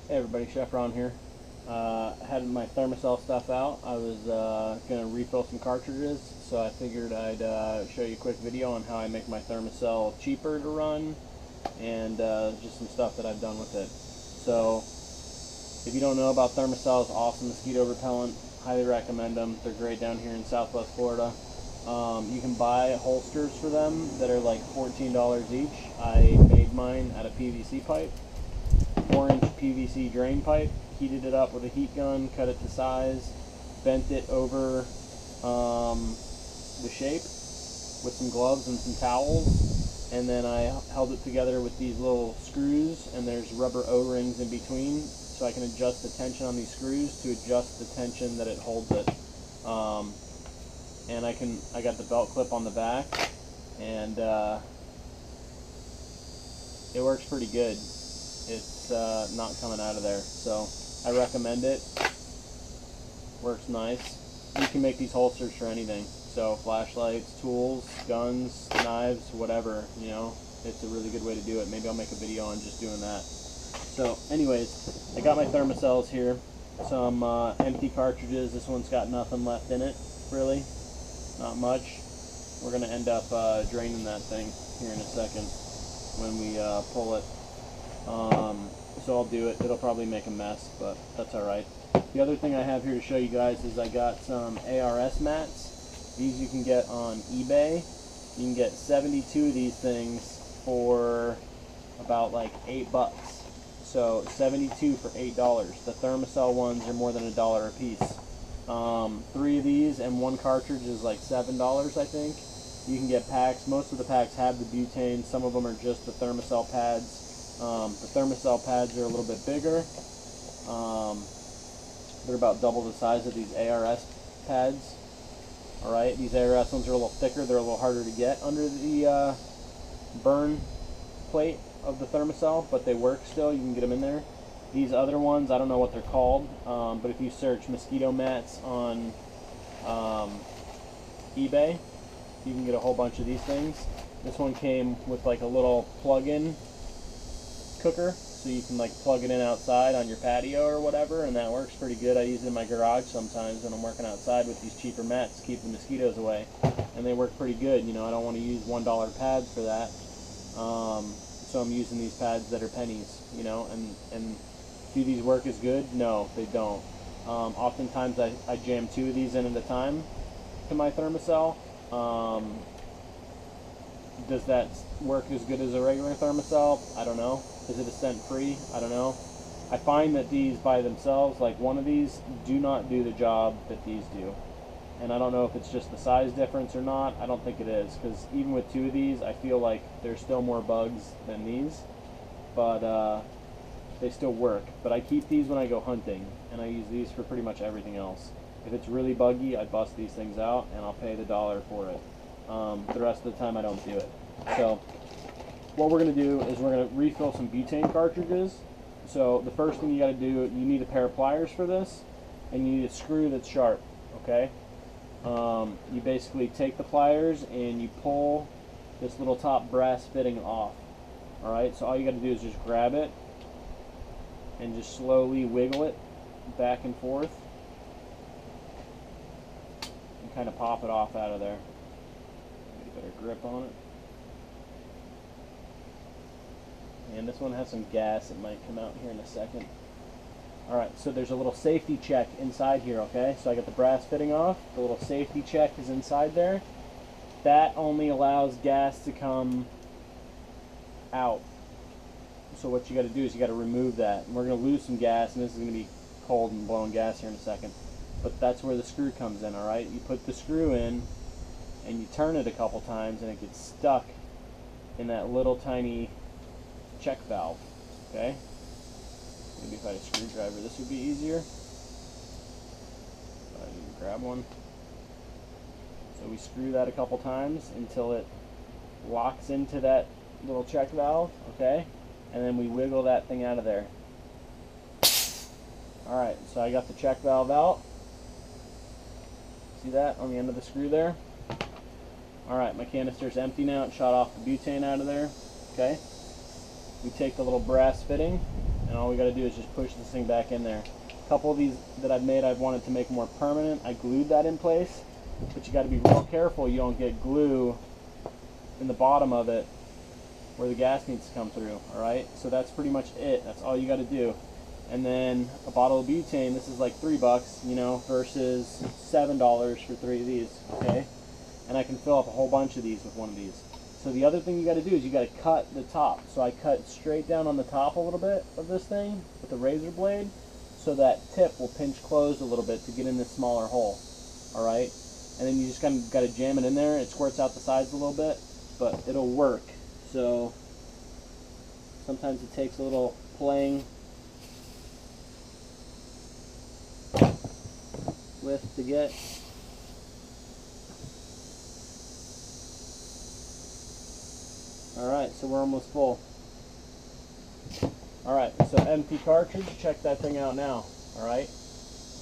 Hey everybody, Chef Ron here. Had my Thermacell stuff out. I was going to refill some cartridges, so I figured I'd show you a quick video on how I make my Thermacell cheaper to run and just some stuff that I've done with it. So if you don't know about Thermacell, it's awesome mosquito repellent. Highly recommend them. They're great down here in Southwest Florida. You can buy holsters for them that are like $14 each. I made mine out of PVC pipe. 4-inch PVC drain pipe, heated it up with a heat gun, cut it to size, bent it over the shape with some gloves and some towels, and then I held it together with these little screws, and there's rubber O-rings in between, so I can adjust the tension on these screws to adjust the tension that it holds it. And I got the belt clip on the back, and it works pretty good. It's not coming out of there, so I recommend it. Works nice. You can make these holsters for anything, so flashlights, tools, guns, knives, whatever, you know. It's a really good way to do it. Maybe I'll make a video on just doing that. So anyways, I got my Thermacells here, some empty cartridges. This one's got nothing left in it, really, not much. We're going to end up draining that thing here in a second when we pull it. So I'll do it. It'll probably make a mess, but that's alright. The other thing I have here to show you guys is I got some ARS mats. These you can get on eBay. You can get 72 of these things for about like $8. So 72 for $8. The Thermacell ones are more than $1 a piece. 3 of these and 1 cartridge is like $7, I think. You can get packs. Most of the packs have the butane. Some of them are just the Thermacell pads. The Thermacell pads are a little bit bigger. They're about double the size of these ARS pads. Alright, these ARS ones are a little thicker. They're a little harder to get under the burn plate of the Thermacell, but they work still. You can get them in there. These other ones, I don't know what they're called, but if you search mosquito mats on eBay, you can get a whole bunch of these things. This one came with like a little plug-in cooker, so you can like plug it in outside on your patio or whatever, and that works pretty good. I use it in my garage sometimes when I'm working outside with these cheaper mats to keep the mosquitoes away, and they work pretty good. You know, I don't want to use $1 pads for that, so I'm using these pads that are pennies, you know. And do these work as good? No, they don't. Oftentimes I jam 2 of these in at a time to my Thermacell. Does that work as good as a regular Thermacell? I don't know. Is it a cent free? I don't know. I find that these by themselves, like one of these, do not do the job that these do. And I don't know if it's just the size difference or not. I don't think it is, because even with 2 of these, I feel like there's still more bugs than these. But they still work. But I keep these when I go hunting, and I use these for pretty much everything else. If it's really buggy, I bust these things out, and I'll pay the $1 for it. The rest of the time I don't do it. So what we're going to do is we're going to refill some butane cartridges. So the first thing you got to do, you need a pair of pliers for this, and you need a screw that's sharp, okay? You basically take the pliers and you pull this little top brass fitting off. Alright, so all you got to do is just grab it and just slowly wiggle it back and forth and kind of pop it off out of there. Get a better grip on it. And this one has some gas. It might come out here in a second. Alright, so there's a little safety check inside here, okay? So I got the brass fitting off. The little safety check is inside there. That only allows gas to come out. So what you got to do is you got to remove that. And we're going to lose some gas, and this is going to be cold and blowing gas here in a second. But that's where the screw comes in, alright? You put the screw in, and you turn it a couple times, and it gets stuck in that little tiny check valve, okay? Maybe if I had a screwdriver this would be easier. I need to grab one. So we screw that a couple times until it locks into that little check valve, okay? And then we wiggle that thing out of there. Alright, so I got the check valve out. See that on the end of the screw there? Alright, my canister's empty now. It shot off the butane out of there. Okay. We take the little brass fitting and all we got to do is just push this thing back in there. A couple of these that I've made, I've wanted to make more permanent. I glued that in place, but you got to be real careful you don't get glue in the bottom of it where the gas needs to come through. Alright, so that's pretty much it. That's all you got to do. And then a bottle of butane, this is like $3, you know, versus $7 for 3 of these, okay? And I can fill up a whole bunch of these with one of these. So the other thing you got to do is you got to cut the top. So I cut straight down on the top a little bit of this thing with the razor blade, so that tip will pinch closed a little bit to get in this smaller hole. Alright? And then you just kind of got to jam it in there. It squirts out the sides a little bit, but it'll work. So sometimes it takes a little playing with to get. Alright, so we're almost full. Alright, so empty cartridge, check that thing out now. Alright,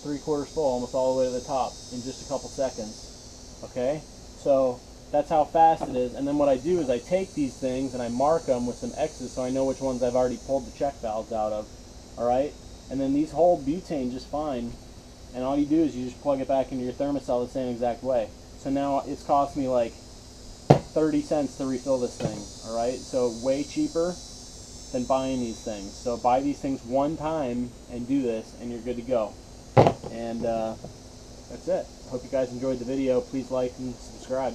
3/4 full, almost all the way to the top in just a couple seconds. Okay, so that's how fast it is. And then what I do is I take these things and I mark them with some X's so I know which ones I've already pulled the check valves out of. Alright, and then these hold butane just fine. And all you do is you just plug it back into your Thermacell the same exact way. So now it's cost me like 30 cents to refill this thing. Alright, so way cheaper than buying these things. So buy these things one time and do this and you're good to go. And that's it. Hope you guys enjoyed the video. Please like and subscribe.